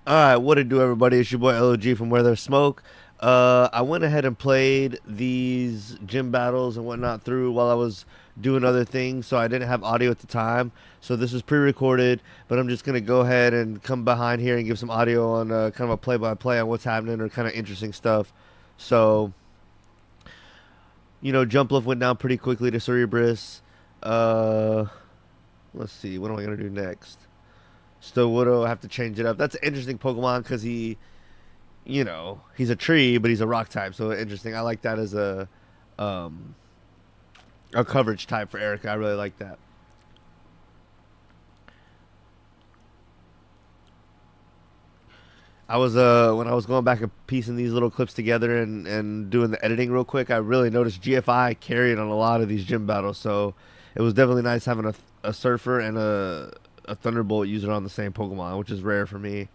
Alright, what it do, everybody? It's your boy LOG from Where There's Smoke. I went ahead and played these gym battles and whatnot through while I was doing other things, so I didn't have audio at the time. So this is pre-recorded, but I'm just gonna go ahead and come behind here and give some audio on kind of a play-by-play on what's happening or kind of interesting stuff. So, Jump Lift went down pretty quickly to Cerebrus. Uh, let's see, what am I gonna do next? Still Widow, I have to change it up. That's an interesting Pokemon because he's a tree, but he's a rock type, so interesting. I like that as um, a coverage type for Erica. I really like that. I was when I was going back and piecing these little clips together and doing the editing real quick, I really noticed GFI carried on a lot of these gym battles, so it was definitely nice having a Surfer and a Thunderbolt user on the same Pokemon, which is rare for me,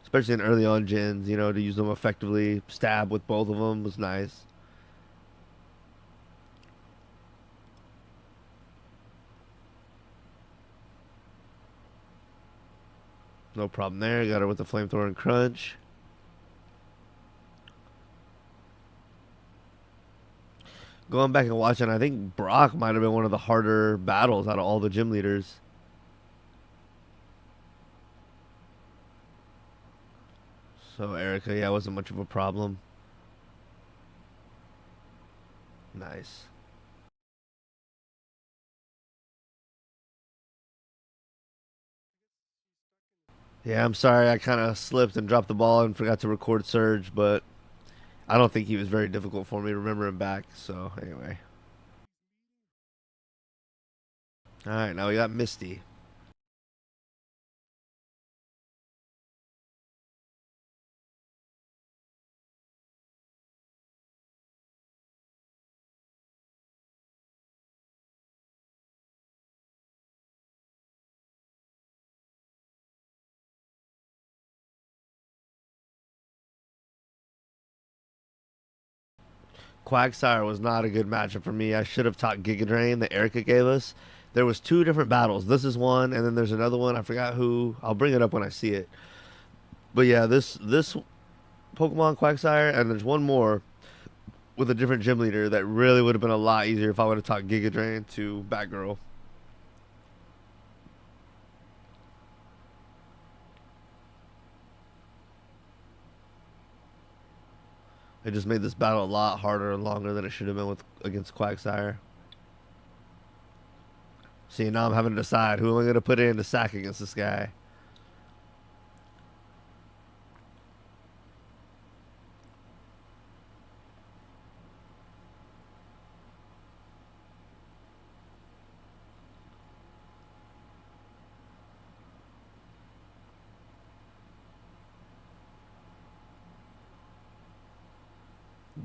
especially in early on gens. To use them effectively, stab with both of them was nice. No problem there. Got her with the flamethrower and crunch. Going back and watching, I think Brock might have been one of the harder battles out of all the gym leaders. So Erica, yeah, wasn't much of a problem. Nice. Yeah, I'm sorry. I kind of slipped and dropped the ball and forgot to record Surge, but I don't think he was very difficult for me to remember him back. So anyway. All right, now we got Misty. Quagsire was not a good matchup for me. I should have taught Giga Drain that Erica gave us. There was two different battles. This is one, and then there's another one. I forgot who. I'll bring it up when I see it. But yeah, this Pokemon Quagsire, and there's one more with a different gym leader that really would have been a lot easier if I would have taught Giga Drain to Batgirl. It just made this battle a lot harder and longer than it should have been with against Quagsire. See, now I'm having to decide who am I going to put in to sack against this guy.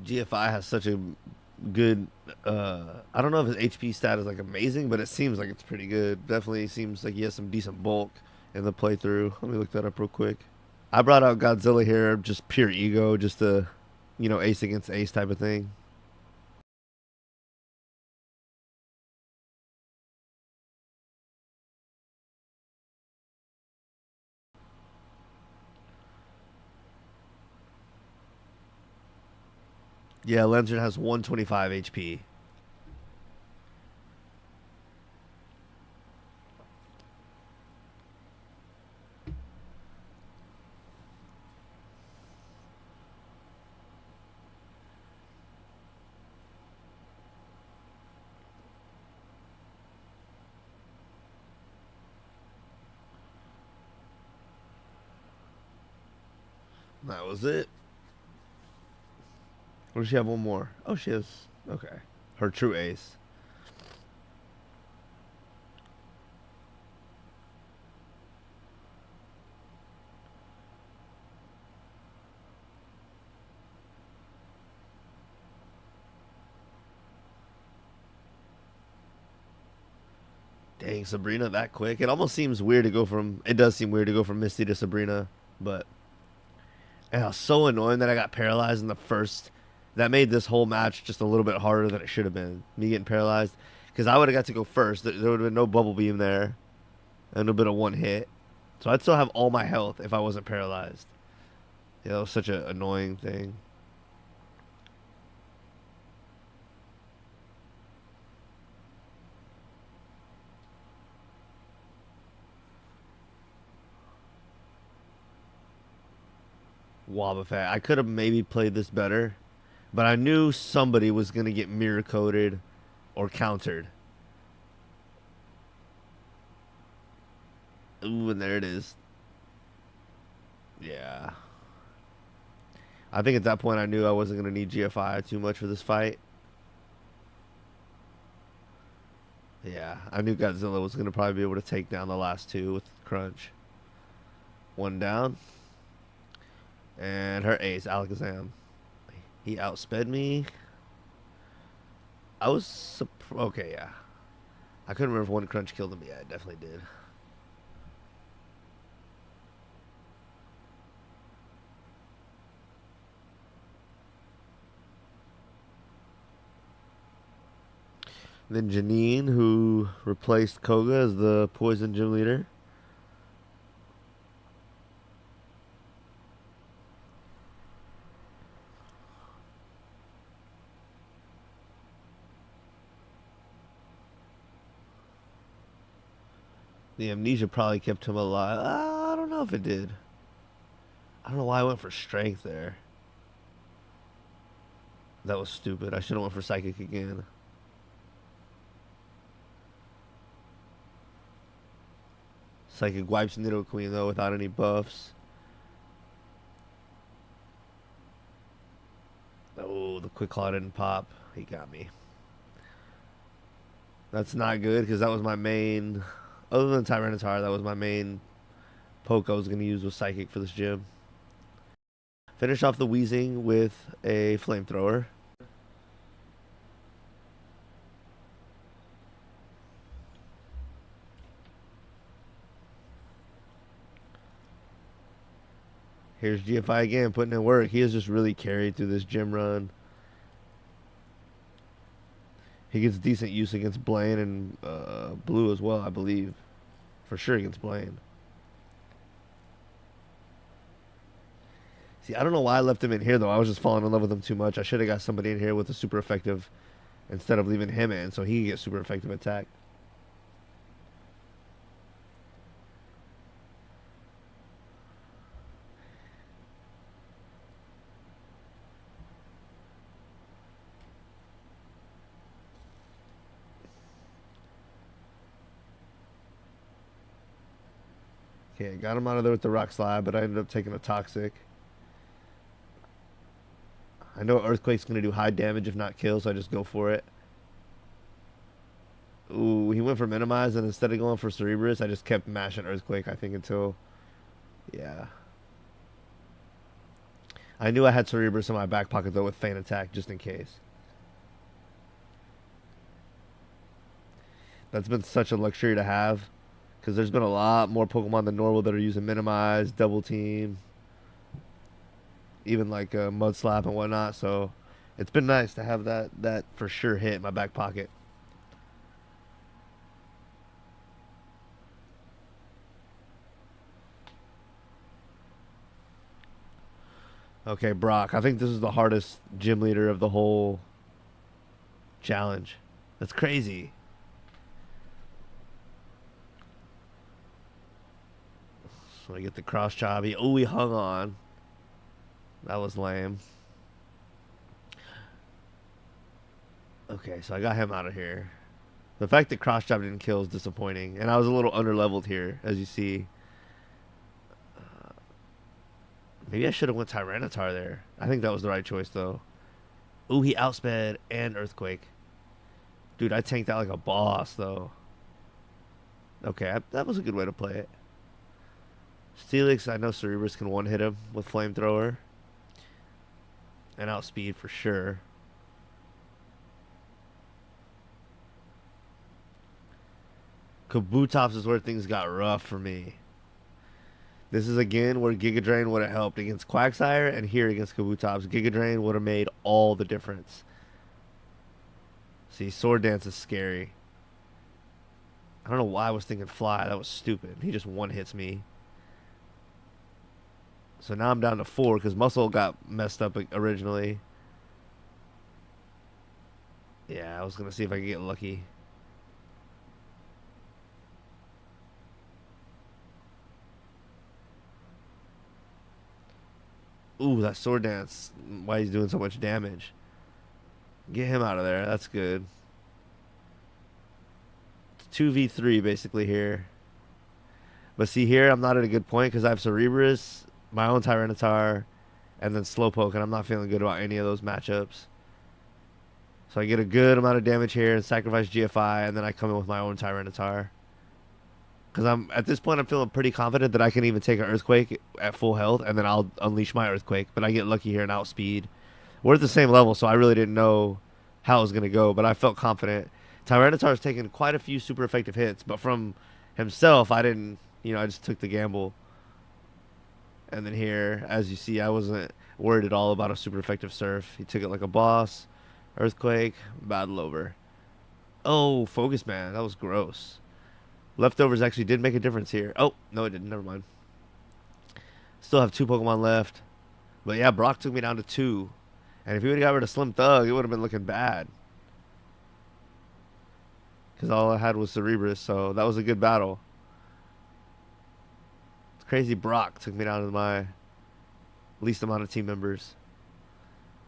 GFI has such a good. I don't know if his HP stat is like amazing, but it seems like it's pretty good. Definitely seems like he has some decent bulk in the playthrough. Let me look that up real quick. I brought out Godzilla here, just pure ego, just a, ace against ace type of thing. Yeah, Lenzard has 125 HP. That was it. Or does she have one more? Oh, she has. Okay. Her true ace. Dang, Sabrina that quick. It almost seems weird to go from. It does seem weird to go from Misty to Sabrina, but and I was so annoying that I got paralyzed in the first. That made this whole match just a little bit harder than it should have been. Me getting paralyzed, because I would have got to go first. There would have been no bubble beam there, and a bit of one hit. So I'd still have all my health if I wasn't paralyzed. Yeah, that was such an annoying thing. Wobbuffet. I could have maybe played this better, but I knew somebody was going to get mirror coated or countered. Ooh, and there it is. Yeah. I think at that point I knew I wasn't going to need GFI too much for this fight. Yeah, I knew Godzilla was going to probably be able to take down the last two with Crunch. One down. And her ace, Alakazam. He outsped me. I was okay, yeah. I couldn't remember if one Crunch killed him. Yeah, it definitely did. Then Janine, who replaced Koga as the poison gym leader. The amnesia probably kept him alive. I don't know if it did. I don't know why I went for strength there. That was stupid. I should have went for psychic again. Psychic wipes Nido Queen though without any buffs. Oh, the quick claw didn't pop. He got me. That's not good because that was my main. Other than Tyranitar, that was my main poke I was going to use with Psychic for this gym. Finish off the Wheezing with a Flamethrower. Here's GFI again, putting in work. He has just really carried through this gym run. He gets decent use against Blaine and Blue as well, I believe. For sure against Blaine. See, I don't know why I left him in here, though. I was just falling in love with him too much. I should have got somebody in here with a super effective instead of leaving him in so he can get super effective attack. Okay, got him out of there with the Rock Slide, but I ended up taking a Toxic. I know Earthquake's going to do high damage if not kill, so I just go for it. Ooh, he went for Minimize, and instead of going for Cerebrus, I just kept mashing Earthquake, I think, until... Yeah. I knew I had Cerebrus in my back pocket, though, with Feint Attack, just in case. That's been such a luxury to have, because there's been a lot more Pokemon than normal that are using Minimize, Double Team, even like Mud Slap and whatnot, so it's been nice to have that for sure hit in my back pocket. Okay, Brock. I think this is the hardest gym leader of the whole challenge. That's crazy. So I get the cross chop. Oh, he hung on. That was lame. Okay, so I got him out of here. The fact that cross chop didn't kill is disappointing, and I was a little underleveled here, as you see. Maybe I should have went Tyranitar there. I think that was the right choice, though. Ooh, he outsped and Earthquake. Dude, I tanked out like a boss, though. Okay, that was a good way to play it. Steelix, I know Cerebrus can one-hit him with Flamethrower. And outspeed for sure. Kabutops is where things got rough for me. This is again where Giga Drain would have helped against Quagsire, and here against Kabutops. Giga Drain would have made all the difference. See, Sword Dance is scary. I don't know why I was thinking Fly. That was stupid. He just one-hits me. So now I'm down to 4 because Muscle got messed up originally. Yeah, I was gonna see if I could get lucky. Ooh, that sword dance. Why he's doing so much damage. Get him out of there. That's good. 2v3 basically here. But see here, I'm not at a good point because I have Cerebrus, my own Tyranitar, and then Slowpoke, and I'm not feeling good about any of those matchups. So I get a good amount of damage here and sacrifice GFI, and then I come in with my own Tyranitar. Because I'm at this point, I'm feeling pretty confident that I can even take an Earthquake at full health, and then I'll unleash my Earthquake. But I get lucky here and outspeed. We're at the same level, so I really didn't know how it was going to go, but I felt confident. Tyranitar's taken quite a few super effective hits, but from himself, I didn't, I just took the gamble. And then here, as you see, I wasn't worried at all about a super effective Surf. He took it like a boss. Earthquake, battle over. Oh, Focus Man, that was gross. Leftovers actually did make a difference here. Oh, no, it didn't. Never mind. Still have 2 Pokemon left. But yeah, Brock took me down to 2. And if he would have got rid of Slim Thug, it would have been looking bad. Because all I had was Cerebrus, so that was a good battle. It's crazy Brock took me down to my least amount of team members.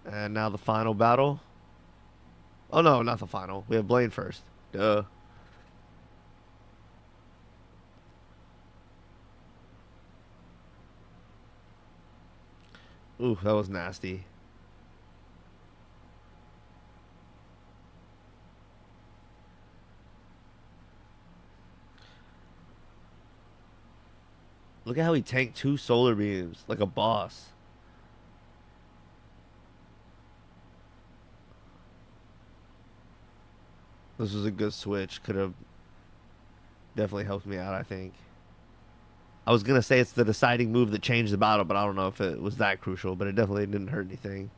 And now the final battle. Oh no, not the final. We have Blaine first. Duh. Ooh, that was nasty. Look at how he tanked 2 solar beams like a boss. This was a good switch. Could have definitely helped me out, I think. I was going to say it's the deciding move that changed the battle, but I don't know if it was that crucial, but it definitely didn't hurt anything.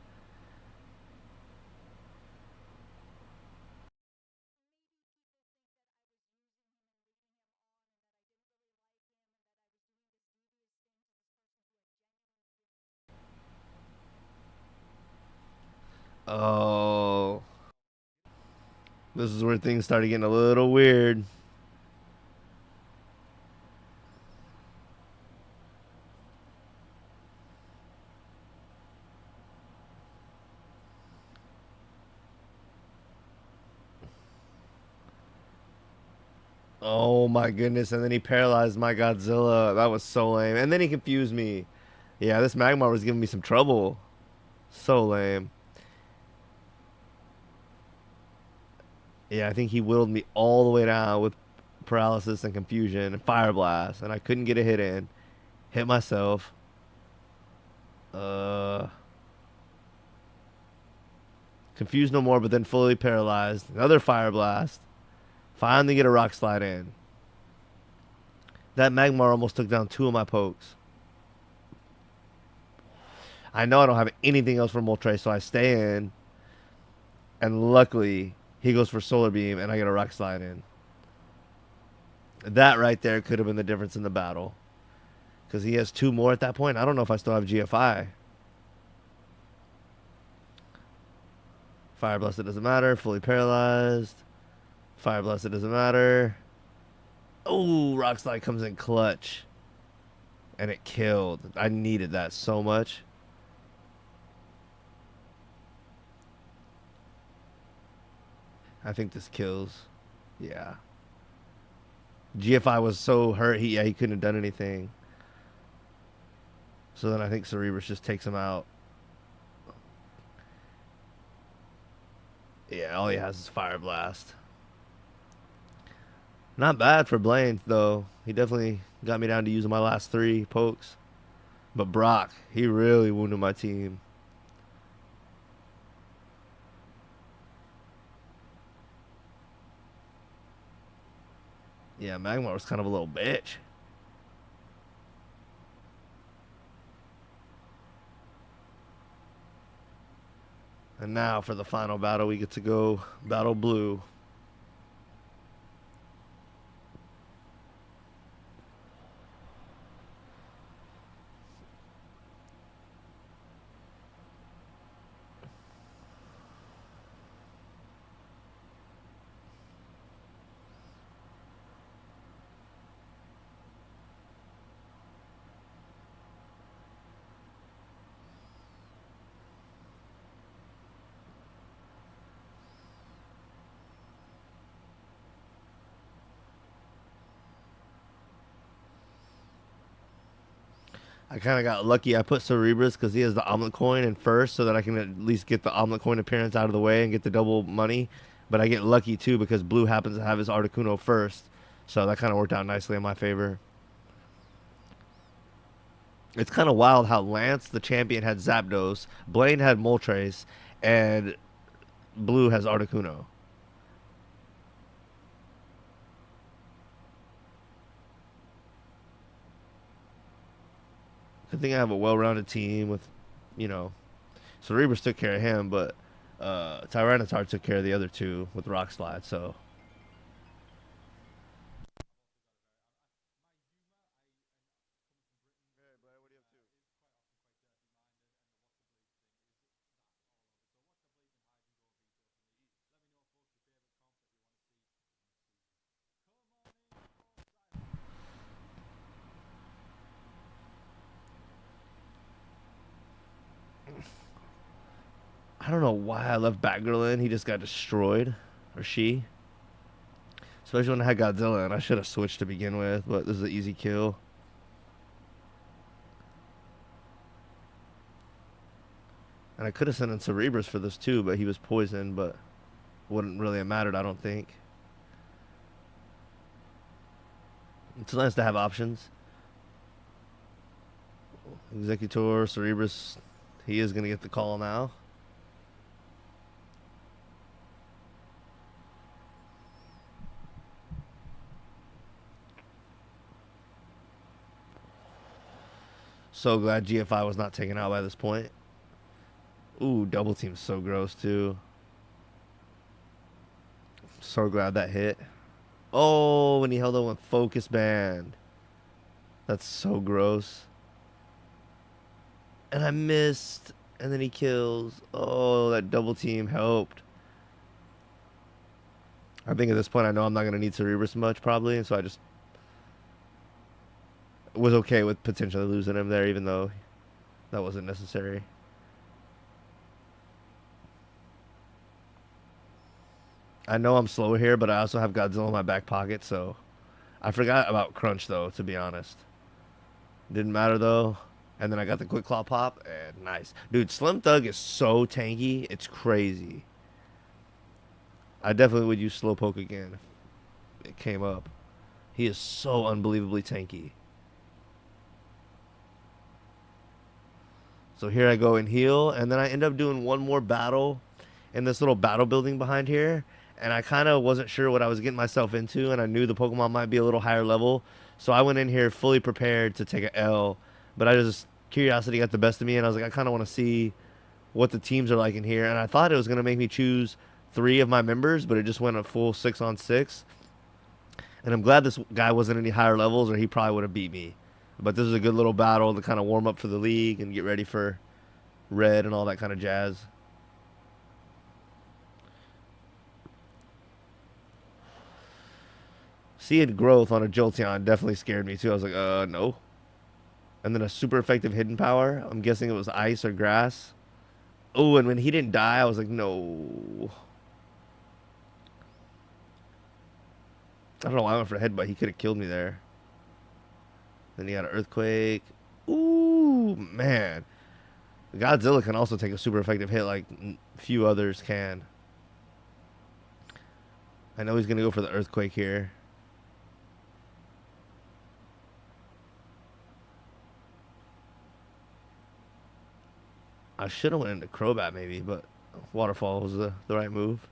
Oh, this is where things started getting a little weird. Oh my goodness, and then he paralyzed my Godzilla. That was so lame. And then he confused me. Yeah, this Magmar was giving me some trouble. So lame. Yeah, I think he whittled me all the way down with paralysis and confusion and fire blast, and I couldn't get a hit in. Hit myself. Uh, confused no more, but then fully paralyzed. Another fire blast. Finally get a rock slide in. That Magmar almost took down 2 of my pokes. I know I don't have anything else for Moltres, so I stay in. And luckily, he goes for Solar Beam, and I get a rock slide in. That right there could have been the difference in the battle. Because he has 2 more at that point. I don't know if I still have GFI. Fire Blast, it doesn't matter. Fully paralyzed. Fire Blast, it doesn't matter. Oh, Rock Slide comes in clutch. And it killed. I needed that so much. I think this kills. Yeah. GFI was so hurt, he couldn't have done anything. So then I think Cerebrus just takes him out. Yeah, all he has is Fire Blast. Not bad for Blaine, though. He definitely got me down to using my last 3 pokes. But Brock, he really wounded my team. Yeah, Magmar was kind of a little bitch. And now for the final battle, we get to go battle blue. I kind of got lucky. I put Cerebrus because he has the omelet coin in first, so that I can at least get the omelet coin appearance out of the way and get the double money. But I get lucky too because blue happens to have his Articuno first, so that kind of worked out nicely in my favor. It's kind of wild how Lance, the champion, had Zapdos, Blaine had Moltres, and blue has Articuno. I think I have a well-rounded team with, you know, Cerebrus took care of him, but Tyranitar took care of the other two with Rock Slide. So I don't know why I left Batgirl in. He just got destroyed, or she. Especially when I had Godzilla, and I should have switched to begin with. But this is an easy kill, and I could have sent in Cerebrus for this too, but he was poisoned. But wouldn't really have mattered, I don't think. It's nice to have options. Executor, Cerebrus, he is gonna get the call now. So glad GFI was not taken out by this point. Ooh, double team's so gross too. So glad that hit. Oh, when he held on with focus band. That's so gross. And I missed. And then he kills. Oh, that double team helped. I think at this point I know I'm not going to need Cerebrus much probably. And so I just was okay with potentially losing him there even though that wasn't necessary. I know I'm slow here, but I also have Godzilla in my back pocket, so I forgot about Crunch though, to be honest. Didn't matter though. And then I got the Quick Claw pop, and nice. Dude, Slim Thug is so tanky, it's crazy. I definitely would use Slowpoke again if it came up. He is so unbelievably tanky. So here I go and heal, and then I end up doing one more battle in this little battle building behind here. And I kind of wasn't sure what I was getting myself into, and I knew the Pokemon might be a little higher level. So I went in here fully prepared to take an L, but I just curiosity got the best of me, and I was like, I kind of want to see what the teams are like in here. And I thought it was gonna make me choose three of my members, but it just went a full 6-on-6. And I'm glad this guy wasn't any higher levels, or he probably would have beat me. But this is a good little battle to kind of warm up for the league and get ready for red and all that kind of jazz. Seeing growth on a Jolteon definitely scared me too. I was like, no. And then a super effective hidden power. I'm guessing it was ice or grass. Oh, and when he didn't die, I was like, no. I don't know why I went for a headbutt. He could have killed me there. Then he had an earthquake. Ooh, man. Godzilla can also take a super effective hit like few others can. I know he's going to go for the earthquake here. I should have went into Crobat maybe, but Waterfall was the right move.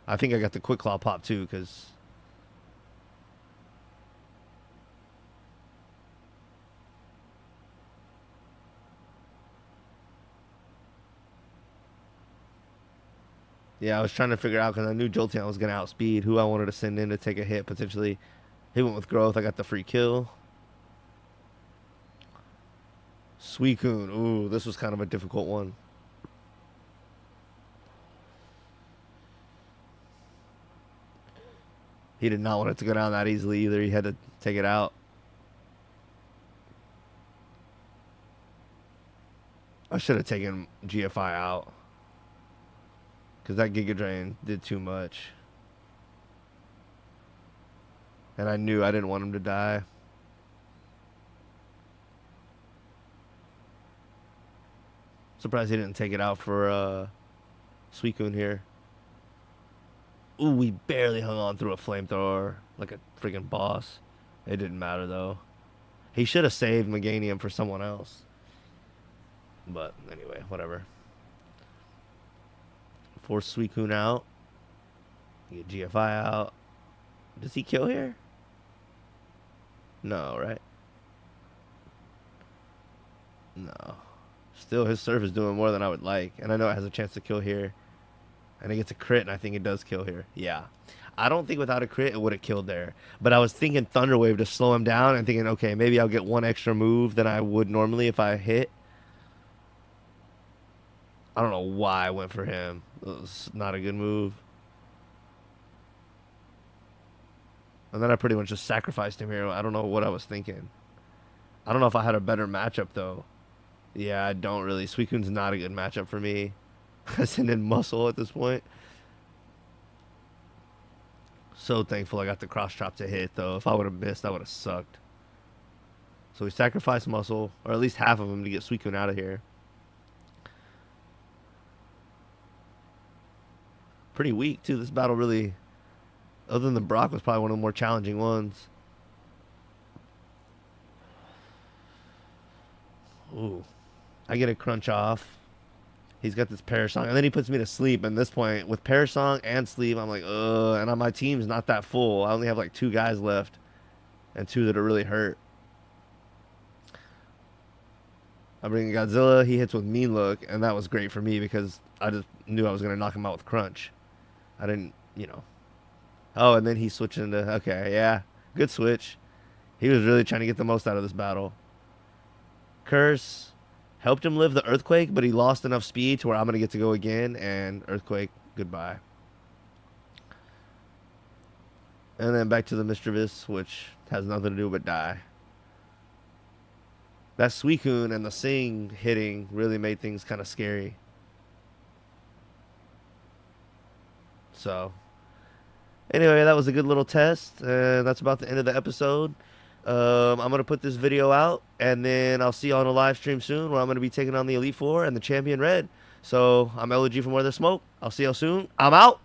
I think I got the Quick Claw pop too, because yeah, I was trying to figure out because I knew Jolteon was going to outspeed who I wanted to send in to take a hit potentially. He went with Growth. I got the free kill. Suicune. Ooh, this was kind of a difficult one. He did not want it to go down that easily either. He had to take it out. I should have taken GFI out. Because that Giga Drain did too much. And I knew I didn't want him to die. Surprised he didn't take it out for Suicune here. Ooh, we barely hung on through a flamethrower like a freaking boss. It didn't matter though. He should have saved Meganium for someone else. But anyway, whatever. Force Suicune out. Get GFI out. Does he kill here? No, right? No. Still, his surf is doing more than I would like. And I know it has a chance to kill here. And it gets a crit, and I think it does kill here. Yeah. I don't think without a crit, it would have killed there. But I was thinking Thunder Wave to slow him down and thinking, okay, maybe I'll get one extra move than I would normally if I hit. I don't know why I went for him. It was not a good move. And then I pretty much just sacrificed him here. I don't know what I was thinking. I don't know if I had a better matchup, though. Yeah, I don't really. Suicune's not a good matchup for me. I send in Muscle at this point. So thankful I got the cross chop to hit, though. If I would have missed, that would have sucked. So we sacrificed Muscle, or at least half of him, to get Suicune out of here. Pretty weak, too. This battle really, other than Brock, was probably one of the more challenging ones. Ooh. I get a crunch off. He's got this Parasong, and then he puts me to sleep. And at this point, with Parasong and sleep, I'm like, ugh. And my team's not that full. I only have like 2 guys left, and 2 that are really hurt. I bring Godzilla. He hits with Mean Look, and that was great for me because I just knew I was going to knock him out with Crunch. I didn't, you know. Oh, and then he switched into, okay, yeah, good switch. He was really trying to get the most out of this battle. Curse helped him live the Earthquake, but he lost enough speed to where I'm going to get to go again, and Earthquake, goodbye. And then back to the Mischievous, which has nothing to do but die. That Suicune and the Sing hitting really made things kind of scary. So, anyway, that was a good little test. That's about the end of the episode. I'm going to put this video out, and then I'll see you on a live stream soon where I'm going to be taking on the Elite Four and the Champion Red. So, I'm LG from Where There's Smoke. I'll see y'all soon. I'm out.